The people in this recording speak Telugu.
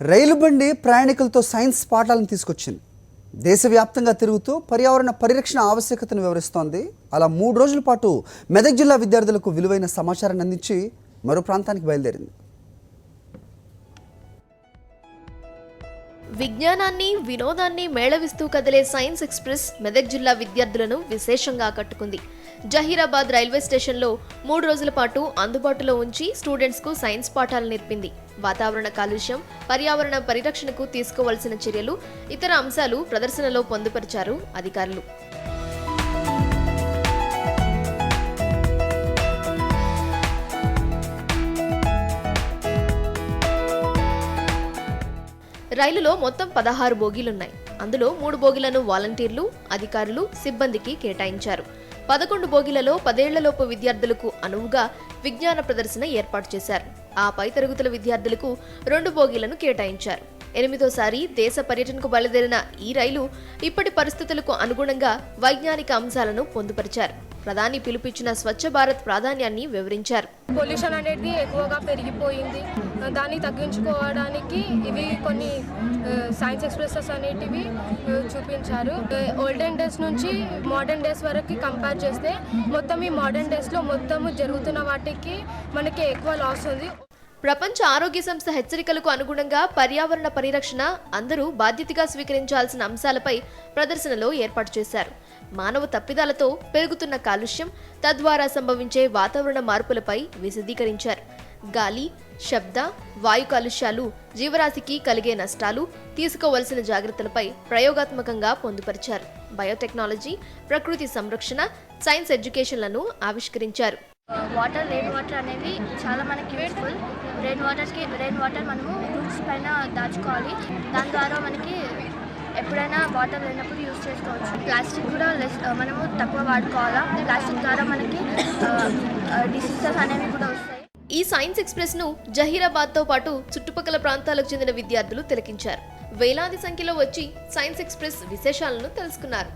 రైలు బండి ప్రయాణికులతో సైన్స్ పాఠాలను తీసుకొచ్చింది. దేశవ్యాప్తంగా తిరుగుతూ పర్యావరణ పరిరక్షణ ఆవశ్యకతను వివరిస్తోంది. అలా 3 రోజుల పాటు మెదక్ జిల్లా విద్యార్థులకు విలువైన సమాచారాన్ని అందించి మరో ప్రాంతానికి బయలుదేరింది. విజ్ఞానాన్ని వినోదాన్ని మేళవిస్తూ కదిలే సైన్స్ ఎక్స్ప్రెస్ మెదక్ జిల్లా విద్యార్థులను విశేషంగా ఆకట్టుకుంది. జహీరాబాద్ రైల్వే స్టేషన్లో 3 రోజుల పాటు అందుబాటులో ఉంచి స్టూడెంట్స్కు సైన్స్ పాఠాలు నేర్పింది. వాతావరణ కాలుష్యం, పర్యావరణ పరిరక్షణకు తీసుకోవాల్సిన చర్యలు, ఇతర అంశాలు ప్రదర్శనలో పొందుపరిచారు అధికారులు. రైలులో మొత్తం 16 బోగీలున్నాయి. అందులో 3 బోగీలను వాలంటీర్లు, అధికారులు, సిబ్బందికి కేటాయించారు. 11 బోగీలలో 10 ఏళ్లలోపు విద్యార్థులకు అనువుగా విజ్ఞాన ప్రదర్శన ఏర్పాటు చేశారు. ఆ పై తరగతుల విద్యార్థులకు 2 బోగీలను కేటాయించారు. 8వ దేశ పర్యటనకు బయలుదేరిన ఈ రైలు ఇప్పటి పరిస్థితులకు అనుగుణంగా వైజ్ఞానిక అంశాలను పొందుపరిచారు. ప్రధాని పిలుపిచ్చిన స్వచ్ఛ భారత్ ప్రాధాన్యాన్ని వివరించారు. పొల్యూషన్ అనేది ఎక్కువగా పెరిగిపోయింది. దాన్ని తగ్గించుకోవడానికి ఇవి కొన్ని సైన్స్ ఎక్స్ప్రెసెస్ అనేటివి చూపించారు. ఓల్డెన్ డేస్ నుంచి మోడర్న్ డేస్ వరకు కంపేర్ చేస్తే మొత్తం ఈ మోడర్న్ డేస్లో మొత్తము జరుగుతున్న వాటికి మనకి ఎక్కువ లాస్ ఉంది. ప్రపంచ ఆరోగ్య సంస్థ హెచ్చరికలకు అనుగుణంగా పర్యావరణ పరిరక్షణ అందరూ బాధ్యతగా స్వీకరించాల్సిన అంశాలపై ప్రదర్శనలో ఏర్పాటు చేశారు. మానవ తప్పిదాలతో పెరుగుతున్న కాలుష్యం, తద్వారా సంభవించే వాతావరణ మార్పులపై విశదీకరించారు. గాలి, శబ్ద, వాయు కాలుష్యాలు జీవరాశికి కలిగే నష్టాలు, తీసుకోవలసిన జాగ్రత్తలపై ప్రయోగాత్మకంగా పొందుపరిచారు. బయోటెక్నాలజీ, ప్రకృతి సంరక్షణ, సైన్స్ ఎడ్యుకేషన్లను ఆవిష్కరించారు. రెయిన్ వాటర్ అనేవి చాలా మనకి యూస్ఫుల్. రెయిన్ వాటర్ మనము రూట్స్ పైన దాచుకోవాలి. దాని ద్వారా మనకి ఎప్పుడైనా వాటర్ లేనప్పుడు యూజ్ చేసుకోవచ్చు. ప్లాస్టిక్ కూడా మనము తక్కువ వాడుకోవాలా. ప్లాస్టిక్ ద్వారా మనకి డిసీజెస్ అనేవి కూడా వస్తాయి. ఈ సైన్స్ ఎక్స్ప్రెస్ ను జహీరాబాద్తో పాటు చుట్టుపక్కల ప్రాంతాలకు చెందిన విద్యార్థులు తిలకించారు. వేలాది సంఖ్యలో వచ్చి సైన్స్ ఎక్స్ప్రెస్ విశేషాలను తెలుసుకున్నారు.